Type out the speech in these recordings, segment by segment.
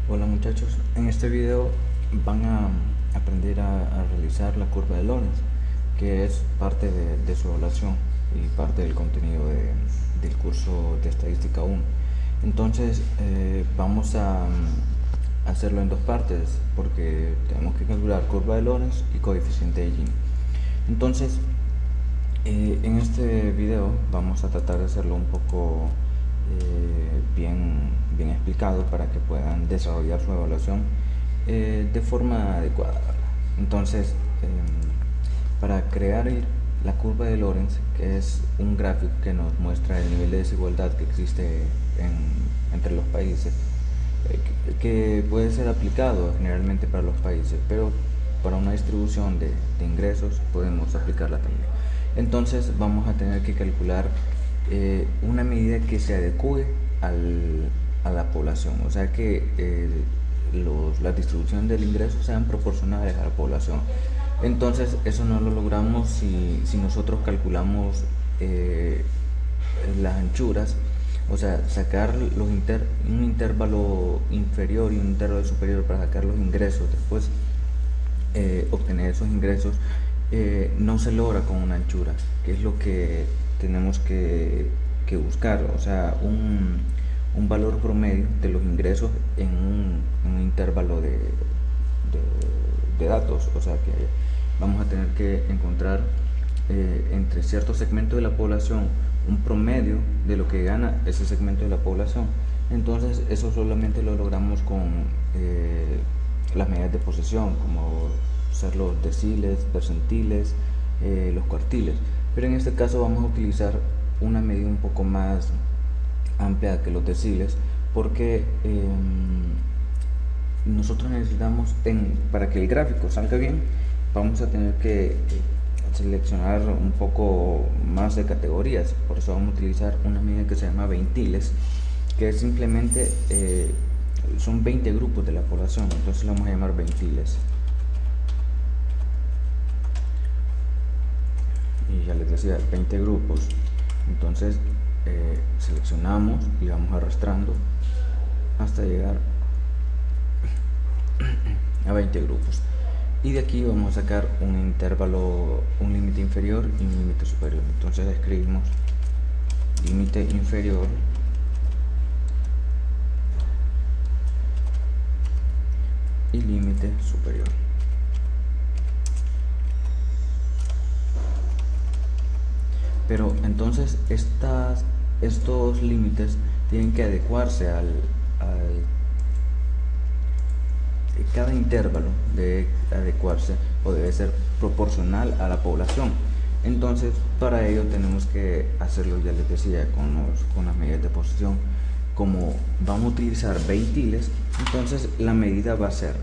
Hola muchachos, en este video van a aprender a realizar la curva de Lorenz, que es parte de su evaluación y parte del contenido del curso de estadística 1. Entonces vamos a hacerlo en dos partes porque tenemos que calcular curva de Lorenz y coeficiente de Gini. Entonces en este video vamos a tratar de hacerlo un poco bien explicado para que puedan desarrollar su evaluación de forma adecuada. Entonces, para crear la curva de Lorenz, que es un gráfico que nos muestra el nivel de desigualdad que existe entre los países, que puede ser aplicado generalmente para los países, pero para una distribución de ingresos podemos aplicarla también. Entonces vamos a tener que calcular una medida que se adecue a la población, o sea que la distribución del ingreso sean proporcionales a la población. Entonces eso no lo logramos si nosotros calculamos las anchuras, o sea, sacar un intervalo inferior y un intervalo superior para sacar los ingresos, después obtener esos ingresos, no se logra con una anchura, que es lo que tenemos que buscar, o sea, un valor promedio de los ingresos en un intervalo de datos, o sea que vamos a tener que encontrar entre ciertos segmentos de la población un promedio de lo que gana ese segmento de la población. Entonces eso solamente lo logramos con las medidas de posesión, como ser los deciles, percentiles, los cuartiles, pero en este caso vamos a utilizar una medida un poco más amplia que los deciles, porque nosotros necesitamos, para que el gráfico salga bien, vamos a tener que seleccionar un poco más de categorías. Por eso vamos a utilizar una medida que se llama veintiles, que es simplemente son 20 grupos de la población, entonces lo vamos a llamar veintiles. Y ya les decía, 20 grupos. Entonces seleccionamos y vamos arrastrando hasta llegar a 20 grupos, y de aquí vamos a sacar un intervalo, un límite inferior y un límite superior. Entonces escribimos límite inferior y límite superior. Pero entonces estos límites tienen que adecuarse cada intervalo debe adecuarse o debe ser proporcional a la población. Entonces para ello tenemos que hacerlo, ya les decía, con las medidas de posesión. Como vamos a utilizar veintiles, entonces la medida va a ser,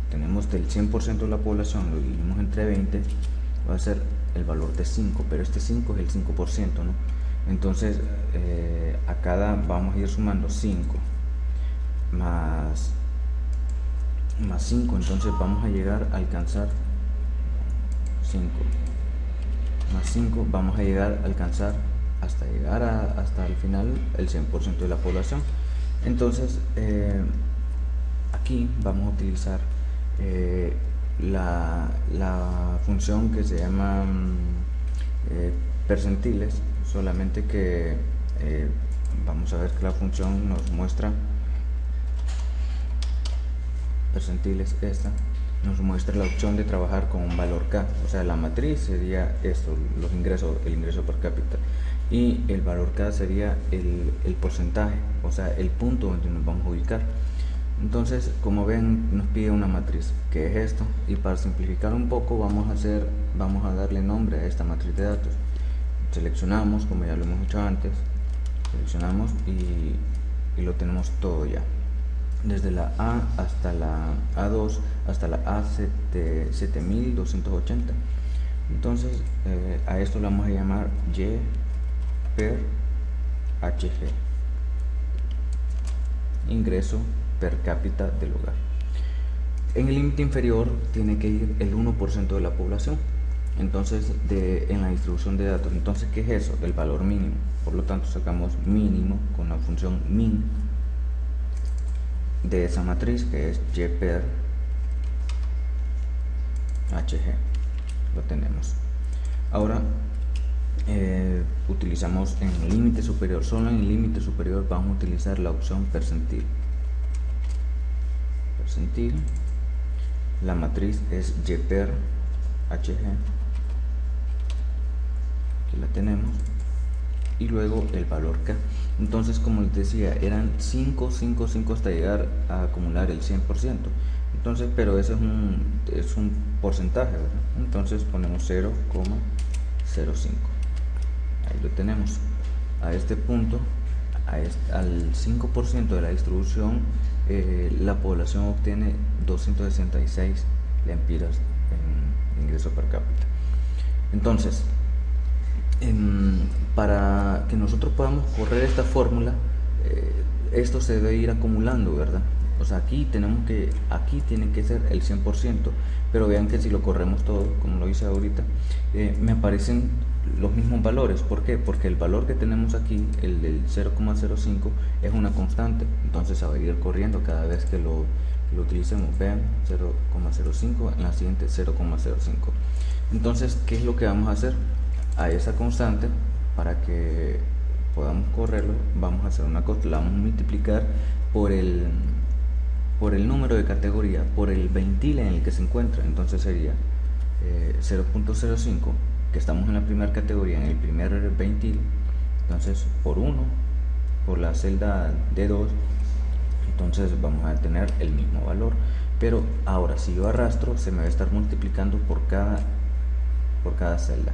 tenemos del 100% de la población, lo dividimos entre 20, va a ser el valor de 5, pero este 5 es el 5%, ¿no? Entonces a cada vamos a ir sumando 5 más 5, entonces vamos a llegar a alcanzar 5 más 5, vamos a llegar a alcanzar hasta llegar hasta el final el 100% de la población. Entonces aquí vamos a utilizar la función que se llama percentiles, solamente que vamos a ver que la función nos muestra percentiles, esta nos muestra la opción de trabajar con un valor K, o sea la matriz sería esto, los ingresos, el ingreso per cápita, y el valor K sería el porcentaje, o sea el punto donde nos vamos a ubicar. Entonces, como ven, nos pide una matriz, que es esto, y para simplificar un poco vamos a darle nombre a esta matriz de datos. Seleccionamos, como ya lo hemos hecho antes, seleccionamos y lo tenemos todo ya, desde la A hasta la A2 hasta la A7280. Entonces a esto lo vamos a llamar Y per HG, ingreso per cápita del hogar. En el límite inferior tiene que ir el 1% de la población, entonces en la distribución de datos. Entonces, ¿qué es eso? El valor mínimo. Por lo tanto sacamos mínimo con la función min, de esa matriz, que es Y per HG. Lo tenemos. Ahora utilizamos en límite superior, solo en el límite superior vamos a utilizar la opción percentil. La matriz es Y per HG, aquí la tenemos, y luego el valor K. Entonces, como les decía, eran 5 hasta llegar a acumular el 100%. Entonces, pero ese es un porcentaje, ¿verdad? Entonces ponemos 0,05. Ahí lo tenemos. A este punto, al 5% de la distribución, la población obtiene 266 lempiras en ingreso per cápita. Entonces, para que nosotros podamos correr esta fórmula, esto se debe ir acumulando, ¿verdad? O sea, aquí tiene que ser el 100%, pero vean que si lo corremos todo, como lo hice ahorita, me aparecen los mismos valores. ¿Por qué? Porque el valor que tenemos aquí, el del 0,05, es una constante, entonces se va a ir corriendo cada vez que lo utilicemos. Vean, 0,05, en la siguiente 0,05. Entonces, ¿qué es lo que vamos a hacer? A esa constante, para que podamos correrlo, vamos a hacer una cosa, la vamos a multiplicar por el número de categoría, por el ventil en el que se encuentra. Entonces sería 0,05, que estamos en la primera categoría, en el primer ventil, entonces por 1, por la celda D2, entonces vamos a tener el mismo valor. Pero ahora, si yo arrastro, se me va a estar multiplicando por cada celda.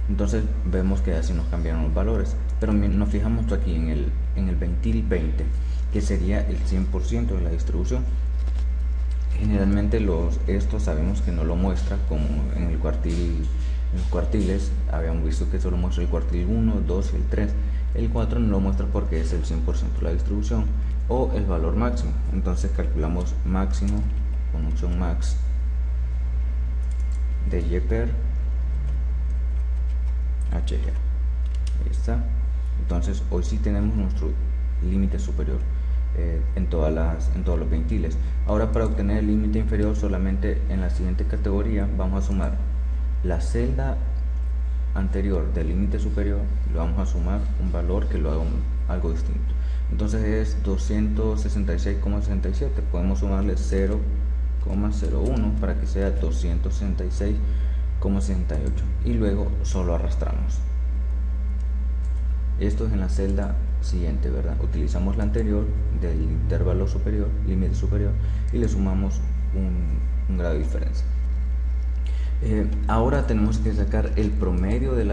Entonces vemos que así nos cambiaron los valores, pero nos fijamos aquí en el ventil 20, que sería el 100% de la distribución. Generalmente estos sabemos que no lo muestra, como en el cuartil. En los cuartiles habíamos visto que solo muestra el cuartil 1, 2 y el 3. El 4 no lo muestra porque es el 100% de la distribución o el valor máximo. Entonces calculamos máximo con opción max de Y per HG. Ahí está. Entonces hoy sí tenemos nuestro límite superior en todos los ventiles. Ahora, para obtener el límite inferior, solamente en la siguiente categoría vamos a sumar la celda anterior del límite superior, le vamos a sumar un valor que lo haga algo distinto. Entonces es 266,67. Podemos sumarle 0,01 para que sea 266,68 y luego solo arrastramos. Esto es en la celda siguiente, ¿verdad? Utilizamos la anterior del intervalo superior, límite superior, y le sumamos un grado de diferencia. Ahora tenemos que sacar el promedio del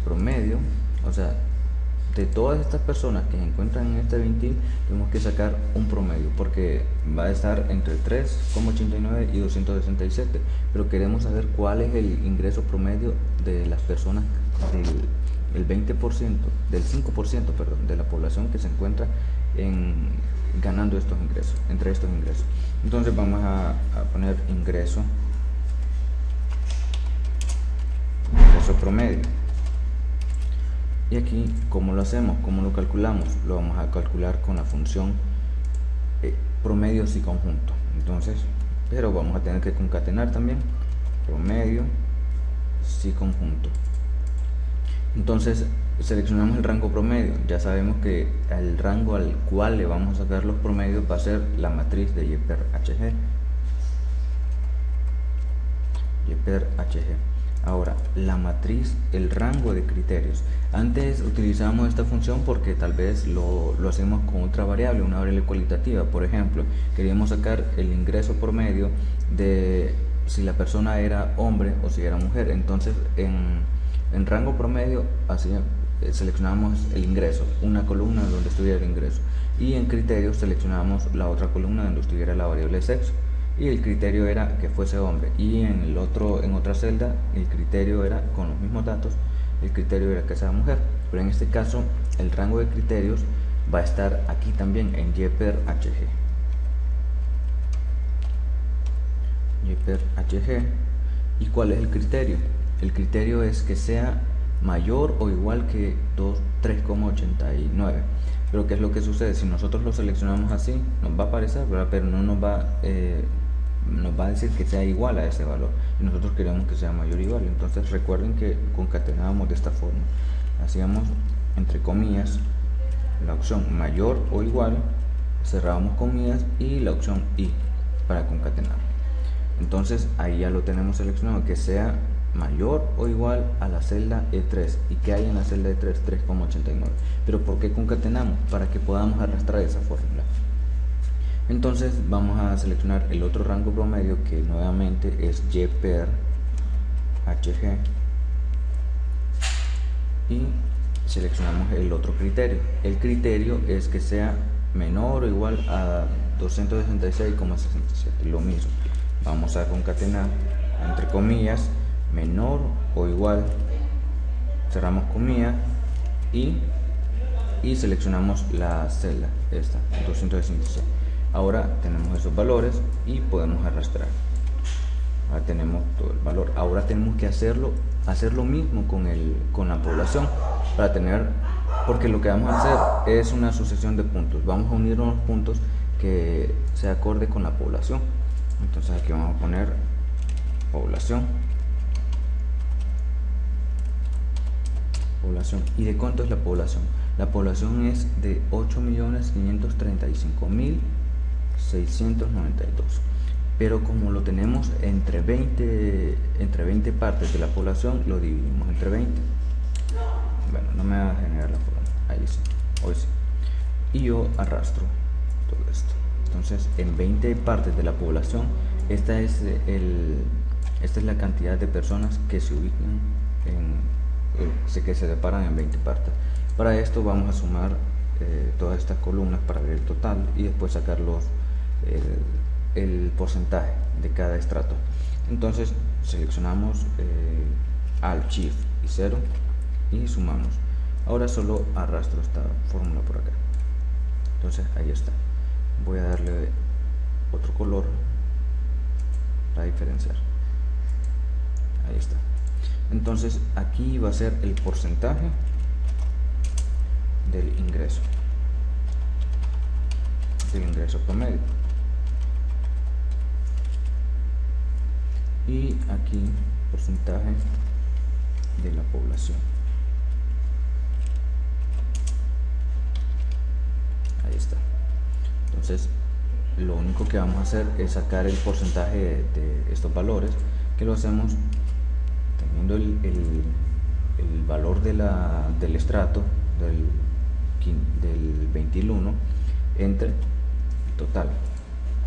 promedio, o sea, de todas estas personas que se encuentran en este ventil, tenemos que sacar un promedio, porque va a estar entre 3,89 y 267, pero queremos saber cuál es el ingreso promedio de las personas del 20%, del 5%, perdón, de la población que se encuentra ganando estos ingresos, entre estos ingresos. Entonces vamos a poner ingreso promedio, y aquí, ¿cómo lo hacemos? ¿Cómo lo calculamos? Lo vamos a calcular con la función promedios y conjunto. Entonces, pero vamos a tener que concatenar también promedio y conjunto. Entonces seleccionamos el rango promedio. Ya sabemos que el rango al cual le vamos a sacar los promedios va a ser la matriz de Y per HG. Y per HG. Ahora, la matriz, el rango de criterios. Antes utilizábamos esta función porque tal vez lo hacemos con otra variable, una variable cualitativa. Por ejemplo, queríamos sacar el ingreso promedio de si la persona era hombre o si era mujer. Entonces, en rango promedio, así seleccionamos el ingreso, una columna donde estuviera el ingreso. Y en criterios seleccionamos la otra columna donde estuviera la variable sexo. Y el criterio era que fuese hombre, y en otra celda el criterio era con los mismos datos, el criterio era que sea mujer. Pero en este caso el rango de criterios va a estar aquí también en Y per HG. Y per HG. ¿Y cuál es el criterio? El criterio es que sea mayor o igual que 3,89. Pero ¿qué es lo que sucede? Si nosotros lo seleccionamos así, nos va a aparecer, ¿verdad? Pero no nos va a decir que sea igual a ese valor, y nosotros queremos que sea mayor o igual. Entonces recuerden que concatenábamos de esta forma, hacíamos entre comillas la opción mayor o igual, cerrábamos comillas y la opción y para concatenar. Entonces ahí ya lo tenemos seleccionado, que sea mayor o igual a la celda E3. ¿Y que hay en la celda E3? 3,89. Pero ¿por qué concatenamos? Para que podamos arrastrar esa fórmula. Entonces vamos a seleccionar el otro rango promedio, que nuevamente es Y per HG, y seleccionamos el otro criterio. El criterio es que sea menor o igual a 266,67. Lo mismo, vamos a concatenar entre comillas menor o igual, cerramos comillas y seleccionamos la celda, esta 266. Ahora tenemos esos valores y podemos arrastrar. Ahora tenemos todo el valor. Ahora tenemos que hacer lo mismo con la población para tener, porque lo que vamos a hacer es una sucesión de puntos. Vamos a unir unos puntos que se acorde con la población. Entonces aquí vamos a poner población. ¿Y de cuánto es la población? La población es de 8.535.692. Pero como lo tenemos entre 20 partes de la población, lo dividimos entre 20. Bueno, no me va a generar la fórmula. Ahí sí, hoy sí. Y yo arrastro todo esto. Entonces, en 20 partes de la población, esta es la cantidad de personas que se ubican que se separan en 20 partes. Para esto vamos a sumar todas estas columnas para ver el total y después sacar el porcentaje de cada estrato. Entonces seleccionamos Alt, Shift y 0 y sumamos. Ahora solo arrastro esta fórmula por acá. Entonces ahí está. Voy a darle otro color para diferenciar. Ahí está. Entonces aquí va a ser el porcentaje del ingreso promedio, y aquí porcentaje de la población. Ahí está. Entonces lo único que vamos a hacer es sacar el porcentaje de estos valores, que lo hacemos teniendo el valor del estrato del 20 y el 1 entre el total.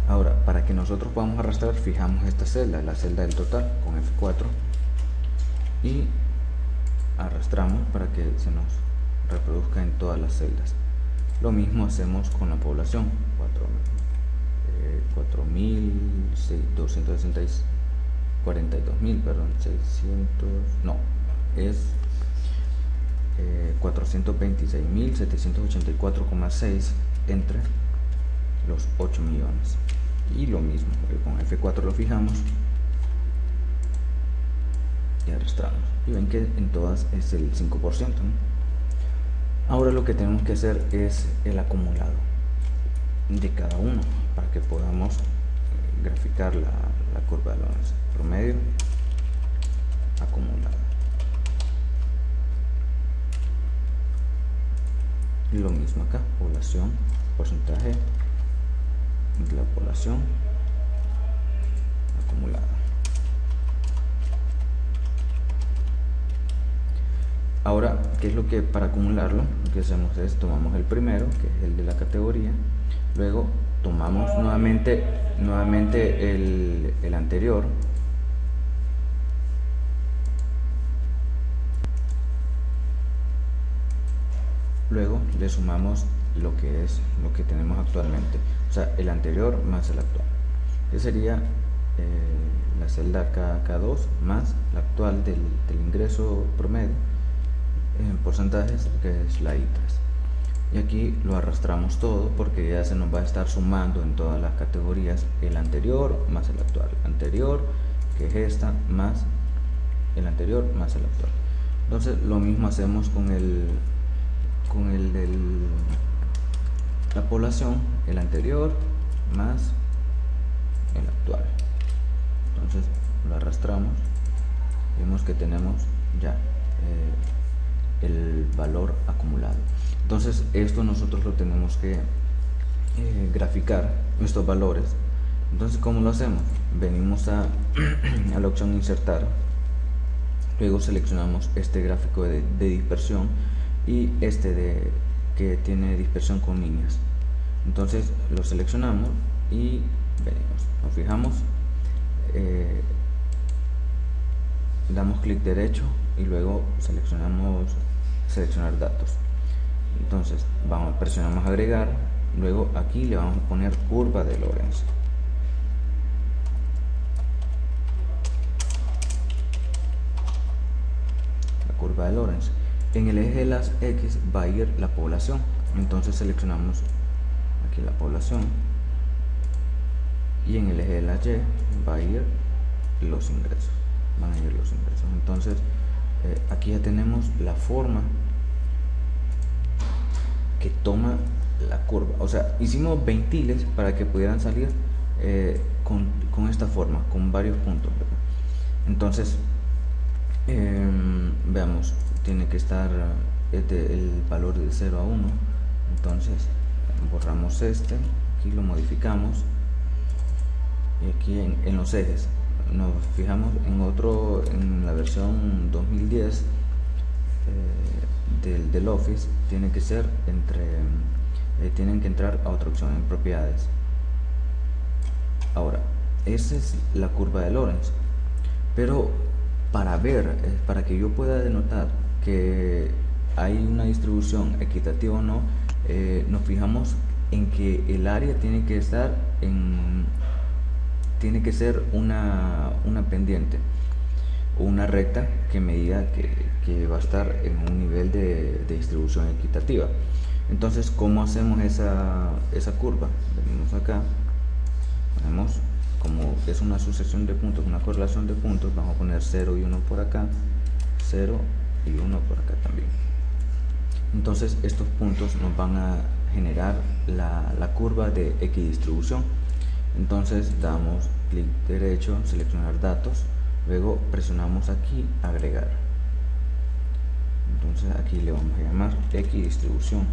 Ahora, para que nosotros podamos arrastrar, fijamos esta celda, la celda del total, con F4, y arrastramos para que se nos reproduzca en todas las celdas. Lo mismo hacemos con la población. 42.000, perdón, 600, no, es 426.784,6 entre los 8 millones. Y lo mismo, con F4 lo fijamos y arrastramos. Y ven que en todas es el 5%, ¿no? Ahora lo que tenemos que hacer es el acumulado de cada uno para que podamos graficar la curva de Lorenz. Promedio acumulado. Y lo mismo acá, población, porcentaje de la población acumulada. Ahora, ¿qué es lo que para acumularlo? Lo que hacemos es tomamos el primero, que es el de la categoría, luego tomamos nuevamente el anterior, luego le sumamos lo que tenemos actualmente, o sea, el anterior más el actual, que sería la celda K2 más la actual del ingreso promedio en porcentajes, que es la I3. Y aquí lo arrastramos todo porque ya se nos va a estar sumando en todas las categorías el anterior más el actual, anterior, que es esta, más el anterior más el actual. Entonces lo mismo hacemos con el la población, el anterior más el actual. Entonces lo arrastramos, vemos que tenemos ya el valor acumulado. Entonces esto nosotros lo tenemos que graficar, estos valores. Entonces, ¿cómo lo hacemos? Venimos a la opción insertar, luego seleccionamos este gráfico de dispersión y este que tiene dispersión con líneas. Entonces lo seleccionamos y venimos, nos fijamos, damos clic derecho y luego seleccionar datos. Entonces presionamos agregar, luego aquí le vamos a poner curva de Lorenz. La curva de Lorenz. En el eje de las X va a ir la población, entonces seleccionamos aquí la población, y en el eje de la Y va a ir los ingresos, van a ir los ingresos. Entonces aquí ya tenemos la forma que toma la curva, o sea, hicimos ventiles para que pudieran salir con esta forma, con varios puntos, ¿verdad? Entonces veamos, tiene que estar el valor de 0 a 1. Entonces borramos aquí lo modificamos, y aquí en los ejes nos fijamos en la versión 2010 del Office, tiene que ser tienen que entrar a otra opción, en propiedades. Ahora, esa es la curva de Lorenz, pero para que yo pueda denotar que hay una distribución equitativa o no, nos fijamos en que el área tiene que estar tiene que ser una pendiente o una recta que me diga que va a estar en un nivel de distribución equitativa. Entonces, ¿cómo hacemos esa curva? Venimos acá, ponemos, como es una sucesión de puntos, una correlación de puntos, vamos a poner 0 y 1 por acá, 0 y 1 por acá también. Entonces estos puntos nos van a generar la curva de equidistribución. Entonces damos clic derecho, seleccionar datos, luego presionamos aquí agregar. Entonces aquí le vamos a llamar equidistribución.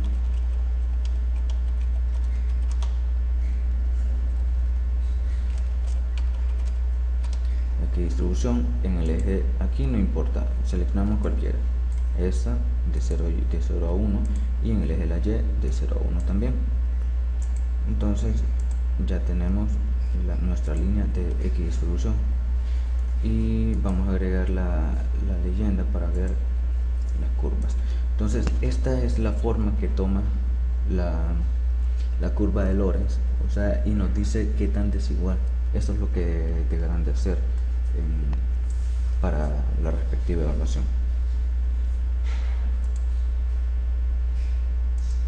Distribución en el eje, aquí no importa, seleccionamos cualquiera, esta de 0 a 1, y en el eje de la Y de 0 a 1 también. Entonces ya tenemos nuestra línea de equidistribución, y vamos a agregar la leyenda para ver las curvas. Entonces esta es la forma que toma la curva de Lorenz, o sea, y nos dice qué tan desigual. Esto es lo que deberán de hacer para la respectiva evaluación.